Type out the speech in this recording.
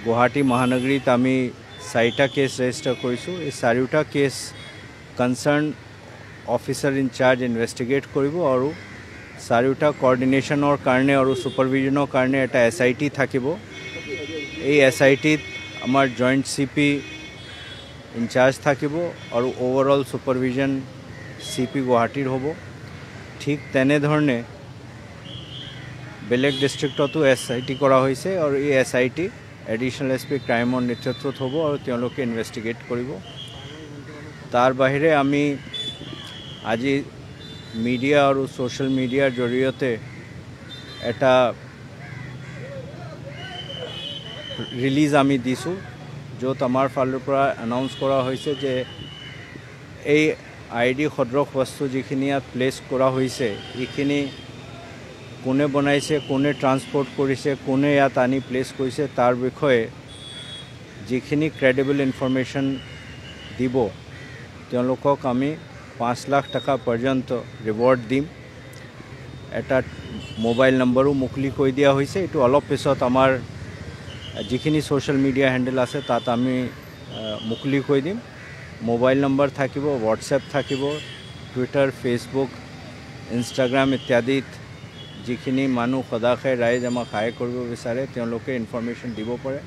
গুৱাহাটী মহানগৰীত আমি 4টা কেছ ৰেজিষ্টাৰ কৰিছোঁ। এই 4টা case concern officer in-charge investigate কৰিব আৰু 4টা কোঅৰ্ডিনেশ্যনৰ কাৰণে আৰু ছুপাৰভিজনৰ কাৰণে এটা SIT থাকিব। এই SITত আমাৰ জইণ্ট CP ইনচাৰ্জ থাকিব আৰু ওভাৰঅল ছুপাৰভিজন CP গুৱাহাটীৰ হ'ব। ঠিক তেনেধৰণে বেলেগ ডিষ্ট্ৰিক্টতো SIT কৰা হৈছে আৰু এই SIT এডিশ্যনেল SP ক্ৰাইমৰ নেতৃত্বত হ'ব আৰু তেওঁলোকে ইনভেষ্টিগেট কৰিব। তাৰ বাহিৰে আমি আজি মিডিয়া আৰু ছ'চিয়েল মিডিয়াৰ জৰিয়তে এটা ৰিলিজ আমি দিছোঁ, য'ত আমাৰ ফালৰ পৰা এনাউন্স কৰা হৈছে যে এই ID সদৃশ বস্তু যিখিনি ইয়াত প্লেচ কৰা হৈছে, এইখিনি কোনে বনাইছে, কোনে ট্ৰান্সপৰ্ট কৰিছে, কোনে ইয়াত আনি প্লেচ কৰিছে, তাৰ বিষয়ে যিখিনি ক্ৰেডিবল ইনফৰমেশ্যন দিব তেওঁলোকক আমি 5 লাখ টকা পৰ্যন্ত ৰিৱাৰ্ড দিম। এটা মোবাইল নম্বৰো মুকলি কৰি দিয়া হৈছে। এইটো অলপ পিছত আমাৰ যিখিনি ছ'চিয়েল মিডিয়া হেণ্ডেল আছে তাত আমি মুকলি কৰি দিম। মোবাইল নম্বৰ থাকিব, হোৱাটছএপ থাকিব, টুইটাৰ, ফেচবুক, ইনষ্টাগ্ৰাম ইত্যাদিত যিখিনি মানুহ সদাশে ৰাইজ আমাক সহায় কৰিব বিচাৰে তেওঁলোকে ইনফৰমেশ্যন দিব পাৰে।